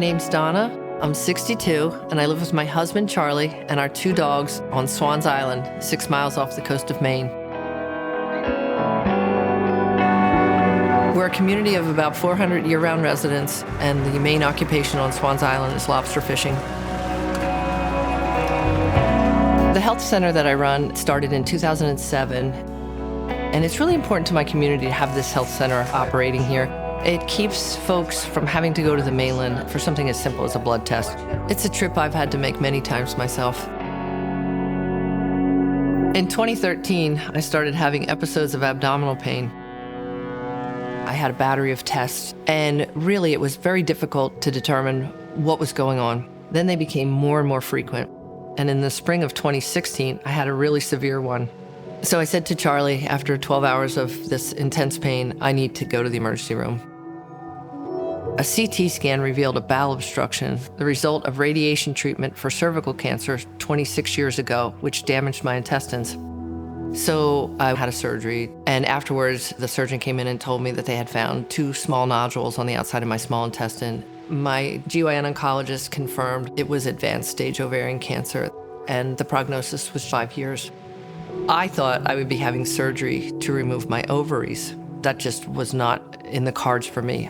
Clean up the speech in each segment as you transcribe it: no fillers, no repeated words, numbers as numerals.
name's Donna. I'm 62, and I live with my husband, Charlie, and our 2 dogs on Swans Island, 6 miles off the coast of Maine. We're a community of about 400 year-round residents, and the main occupation on Swans Island is lobster fishing. The health center that I run started in 2007, and it's really important to my community to have this health center operating here. It keeps folks from having to go to the mainland for something as simple as a blood test. It's a trip I've had to make many times myself. In 2013, I started having episodes of abdominal pain. I had a battery of tests, and really it was very difficult to determine what was going on. Then they became more and more frequent. And in the spring of 2016, I had a really severe one. So I said to Charlie, after 12 hours of this intense pain, I need to go to the emergency room. A CT scan revealed a bowel obstruction, the result of radiation treatment for cervical cancer 26 years ago, which damaged my intestines. So I had a surgery, and afterwards, the surgeon came in and told me that they had found 2 small nodules on the outside of my small intestine. My GYN oncologist confirmed it was advanced stage ovarian cancer, and the prognosis was 5 years. I thought I would be having surgery to remove my ovaries. That just was not in the cards for me.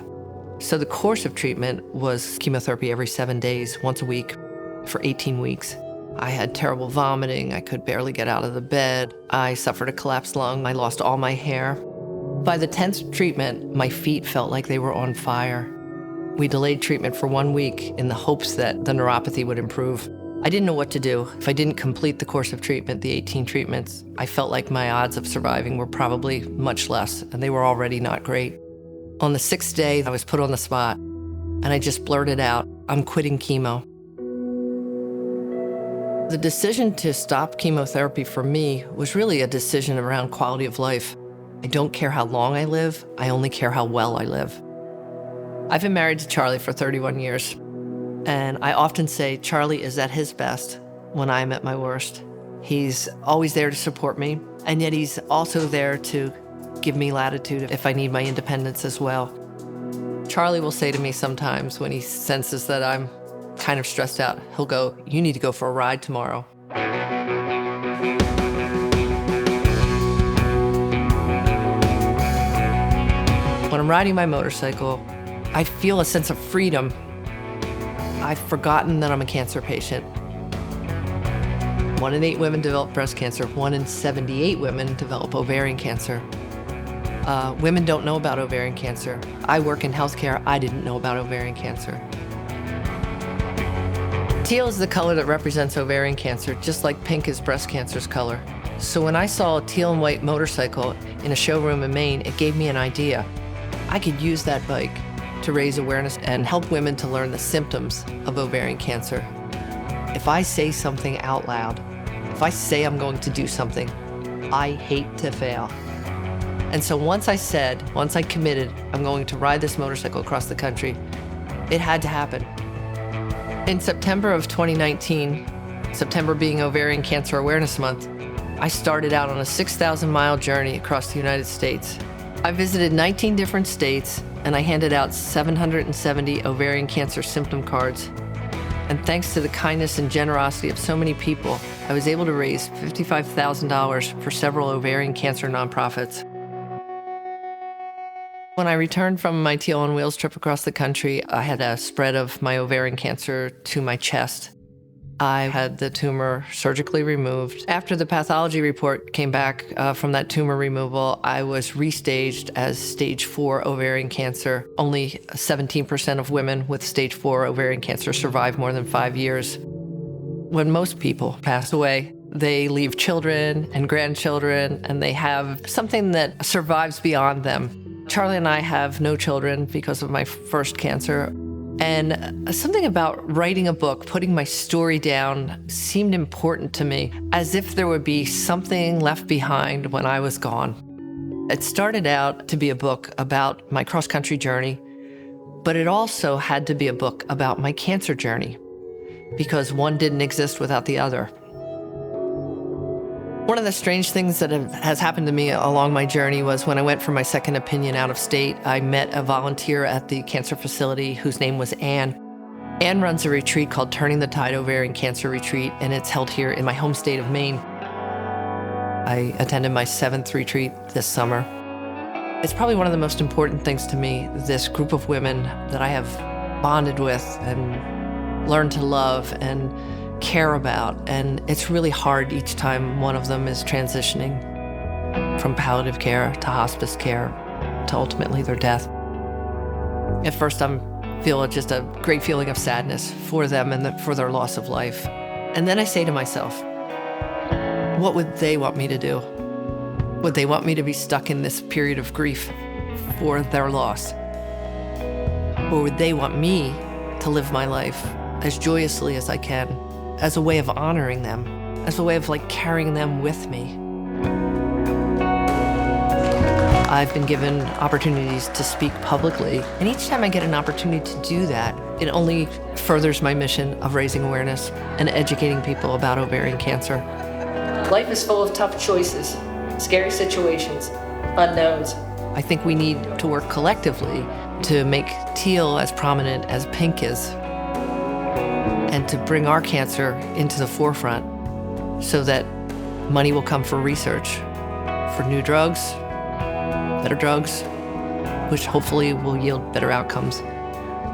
So the course of treatment was chemotherapy every 7 days, once a week, for 18 weeks. I had terrible vomiting. I could barely get out of the bed. I suffered a collapsed lung. I lost all my hair. By the 10th treatment, my feet felt like they were on fire. We delayed treatment for 1 week in the hopes that the neuropathy would improve. I didn't know what to do. If I didn't complete the course of treatment, the 18 treatments, I felt like my odds of surviving were probably much less, and they were already not great. On the 6th day, I was put on the spot, and I just blurted out, "I'm quitting chemo." The decision to stop chemotherapy for me was really a decision around quality of life. I don't care how long I live, I only care how well I live. I've been married to Charlie for 31 years, and I often say Charlie is at his best when I'm at my worst. He's always there to support me, and yet he's also there to give me latitude if I need my independence as well. Charlie will say to me sometimes when he senses that I'm kind of stressed out, he'll go, "You need to go for a ride tomorrow." When I'm riding my motorcycle, I feel a sense of freedom. I've forgotten that I'm a cancer patient. 1 in 8 women develop breast cancer. 1 in 78 women develop ovarian cancer. Women don't know about ovarian cancer. I work in healthcare. I didn't know about ovarian cancer. Teal is the color that represents ovarian cancer, just like pink is breast cancer's color. So when I saw a teal and white motorcycle in a showroom in Maine, it gave me an idea. I could use that bike to raise awareness and help women to learn the symptoms of ovarian cancer. If I say something out loud, if I say I'm going to do something, I hate to fail. And so once I committed, I'm going to ride this motorcycle across the country, it had to happen. In September of 2019, September being Ovarian Cancer Awareness Month, I started out on a 6,000-mile journey across the United States. I visited 19 different states, and I handed out 770 ovarian cancer symptom cards. And thanks to the kindness and generosity of so many people, I was able to raise $55,000 for several ovarian cancer nonprofits. When I returned from my Teal on Wheels trip across the country, I had a spread of my ovarian cancer to my chest. I had the tumor surgically removed. After the pathology report came back from that tumor removal, I was restaged as stage 4 ovarian cancer. Only 17% of women with stage 4 ovarian cancer survive more than 5 years. When most people pass away, they leave children and grandchildren, and they have something that survives beyond them. Charlie and I have no children because of my first cancer. And something about writing a book, putting my story down, seemed important to me, as if there would be something left behind when I was gone. It started out to be a book about my cross-country journey, but it also had to be a book about my cancer journey, because one didn't exist without the other. One of the strange things that has happened to me along my journey was when I went for my second opinion out of state, I met a volunteer at the cancer facility whose name was Anne. Anne runs a retreat called Turning the Tide Ovarian Cancer Retreat, and it's held here in my home state of Maine. I attended my 7th retreat this summer. It's probably one of the most important things to me, this group of women that I have bonded with and learned to love and care about. And it's really hard each time one of them is transitioning from palliative care to hospice care to ultimately their death. At first, I feel just a great feeling of sadness for them and for their loss of life. And then I say to myself, what would they want me to do? Would they want me to be stuck in this period of grief for their loss? Or would they want me to live my life as joyously as I can, as a way of honoring them, as a way of carrying them with me? I've been given opportunities to speak publicly, and each time I get an opportunity to do that, it only furthers my mission of raising awareness and educating people about ovarian cancer. Life is full of tough choices, scary situations, unknowns. I think we need to work collectively to make teal as prominent as pink is, and to bring our cancer into the forefront so that money will come for research, for new drugs, better drugs, which hopefully will yield better outcomes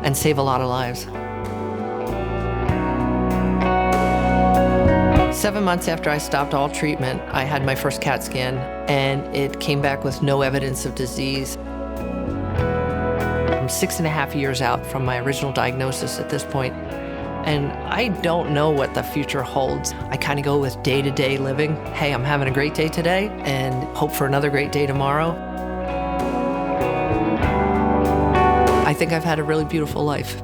and save a lot of lives. 7 months after I stopped all treatment, I had my first CAT scan, and it came back with no evidence of disease. I'm 6.5 years out from my original diagnosis at this point, and I don't know what the future holds. I kind of go with day-to-day living. Hey, I'm having a great day today, and hope for another great day tomorrow. I think I've had a really beautiful life.